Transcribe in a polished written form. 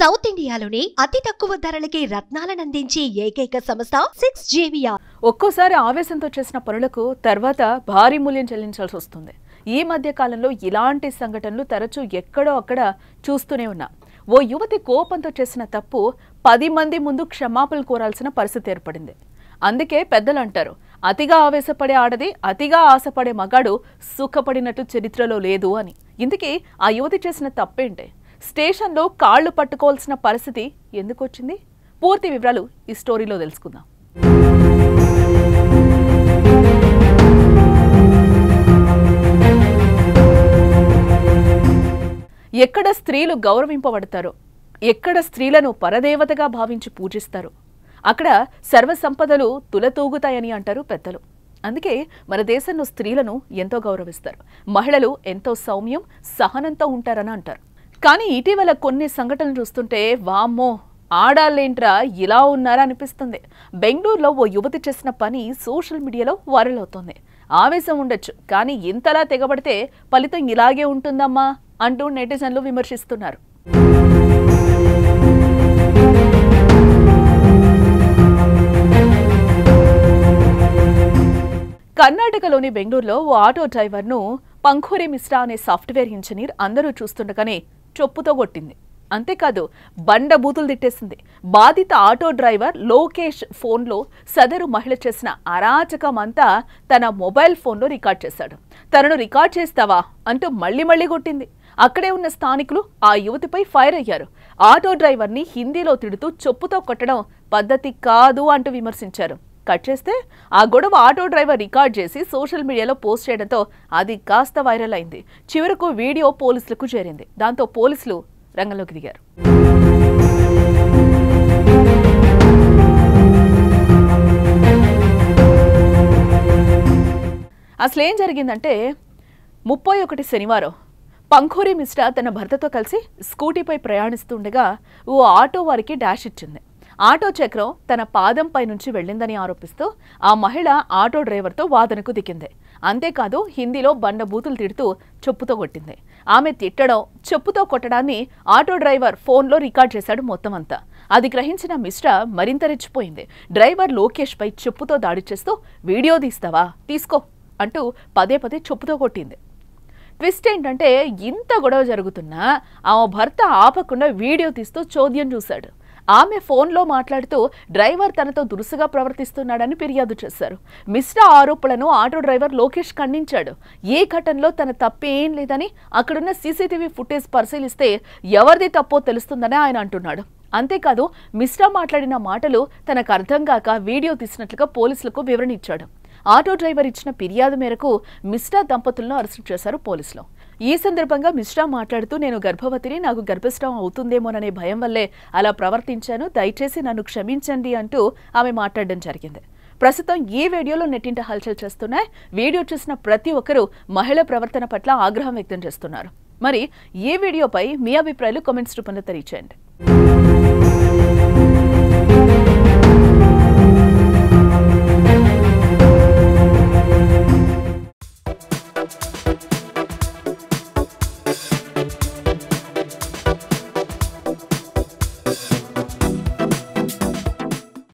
South ఇండియాలోనే అతి తక్కువ ధరలకి రత్నాలనందించే ఏకైక సంస్థ 6JVR. ఒక్కోసారి ఆవేశంతో చేసిన పనులకు తర్వాత భారీ మూల్యం చెల్లించాల్సి వస్తుంది. ఈ మధ్య కాలంలో ఇలాంటి సంఘటనలు తరచూ ఎక్కడో అక్కడ చూస్తూనే ఉన్నాం. ఓ యువతి కోపంతో చేసిన తప్పు 10 మంది ముందు క్షమాపణలు కోరాల్సిన పరిస్థితి ఏర్పడింది. అందుకే పెద్దలు అంటారు, అతిగా ఆవేశపడే ఆడది అతిగా ఆశపడే మగాడు సుఖపడినట్టు చరిత్రలో లేదు అని. ఇందుకే ఆ యువతి చేసిన తప్పేంటి? స్టేషన్లో కాళ్లు పట్టుకోవాల్సిన పరిస్థితి ఎందుకు వచ్చింది? పూర్తి వివరాలు ఈ స్టోరీలో తెలుసుకుందాం. ఎక్కడ స్త్రీలు గౌరవింపబడతారో, ఎక్కడ స్త్రీలను పరదేవతగా భావించి పూజిస్తారు, అక్కడ సర్వసంపదలు తులతూగుతాయని అంటారు పెద్దలు. అందుకే మన దేశంలో స్త్రీలను ఎంతో గౌరవిస్తారు. మహిళలు ఎంతో సౌమ్యం, సహనంతో ఉంటారని అంటారు. కానీ ఇటీవల కొన్ని సంఘటనలు చూస్తుంటే వామ్మో, ఆడాళ్ళేంట్రా ఇలా ఉన్నారా అనిపిస్తుంది. బెంగళూరులో ఓ యువతి చేసిన పని సోషల్ మీడియాలో వైరల్ అవుతోంది. ఆవేశం ఉండొచ్చు, కానీ ఇంతలా తెగబడితే ఫలితం ఇలాగే ఉంటుందమ్మా అంటూ నెటిజన్లు విమర్శిస్తున్నారు. కర్ణాటకలోని బెంగళూరులో ఓ ఆటో డ్రైవర్ను పంఖూరి మిశ్రా అనే సాఫ్ట్వేర్ ఇంజనీర్ అందరూ చూస్తుండగానే చొప్పుతో కొట్టింది. అంతేకాదు, బండబూతులు తిట్టేసింది. బాధిత ఆటో డ్రైవర్ లోకేష్ ఫోన్లో సదరు మహిళ చేసిన అరాచకం అంతా తన మొబైల్ ఫోన్లో రికార్డ్ చేశాడు. తనను రికార్డ్ చేస్తావా అంటూ మళ్లీ కొట్టింది. అక్కడే ఉన్న స్థానికులు ఆ యువతిపై ఫైర్ అయ్యారు. ఆటో డ్రైవర్ని హిందీలో తిడుతూ చొప్పుతో కొట్టడం పద్ధతి కాదు అంటూ విమర్శించారు. కట్ చేస్తే ఆ గొడవ ఆటో డ్రైవర్ రికార్డ్ చేసి సోషల్ మీడియాలో పోస్ట్ చేయడంతో అది కాస్త వైరల్ అయింది. చివరకు వీడియో పోలీసులకు చేరింది. దాంతో పోలీసులు రంగంలోకి దిగారు. అసలేం జరిగిందంటే 31 శనివారం పంఖూరి మిశ్రా తన భర్తతో కలిసి స్కూటీపై ప్రయాణిస్తుండగా ఓ ఆటో వారికి డాష్ ఇచ్చింది. ఆటో చక్రం తన పాదంపై నుంచి వెళ్ళిందని ఆరోపిస్తూ ఆ మహిళ ఆటో డ్రైవర్తో వాదనకు దిగింది. అంతేకాదు, హిందీలో బండబూతులు తిడుతూ చెప్పుతో కొట్టింది. ఆమె తిట్టడం, చెప్పుతో కొట్టడాన్ని ఆటో డ్రైవర్ ఫోన్లో రికార్డ్ చేశాడు మొత్తం అంతా. అది గ్రహించిన మిశ్రా మరింత రెచ్చిపోయింది. డ్రైవర్ లోకేష్ పై చెప్పుతో దాడి చేస్తూ వీడియో తీస్తావా, తీసుకో అంటూ పదే చెప్పుతో కొట్టింది. ట్విస్ట్ ఏంటంటే, ఇంత గొడవ జరుగుతున్నా ఆమె భర్త ఆపకుండా వీడియో తీస్తూ చోద్యం చూశాడు. ఆమె ఫోన్లో మాట్లాడుతూ డ్రైవర్ తనతో దురుసుగా ప్రవర్తిస్తున్నాడని ఫిర్యాదు చేశారు. మిశ్రా ఆరోపణలను ఆటో డ్రైవర్ లోకేష్ ఖండించాడు. ఏ ఘటనలో తన తప్పేం లేదని అక్కడున్న సీసీటీవీ ఫుటేజ్ పరిశీలిస్తే ఎవరిది తప్పో తెలుస్తుందని ఆయన అంటున్నాడు. అంతేకాదు, మిశ్రా మాట్లాడిన మాటలు తనకు అర్థం కాక వీడియో తీసినట్లుగా పోలీసులకు వివరణ ఇచ్చాడు. ఆటో డ్రైవర్ ఇచ్చిన ఫిర్యాదు మేరకు మిశ్రా దంపతులను అరెస్టు చేశారు పోలీసులు. ఈ సందర్భంగా మిశ్రా మాట్లాడుతూ, నేను గర్భవతిని, నాకు గర్భస్రావం అవుతుందేమోననే భయం వల్లే అలా ప్రవర్తించాను, దయచేసి నన్ను క్షమించండి అంటూ ఆమె మాట్లాడడం జరిగింది. ప్రస్తుతం ఈ వీడియోలో నెట్టింట హల్చల్ చేస్తున్నాయి. వీడియో చూసిన ప్రతి ఒక్కరూ మహిళ ప్రవర్తన పట్ల ఆగ్రహం వ్యక్తం చేస్తున్నారు. మరి ఈ వీడియోపై మీ అభిప్రాయాలు కామెంట్స్ రూపంలో తెలియజేయండి.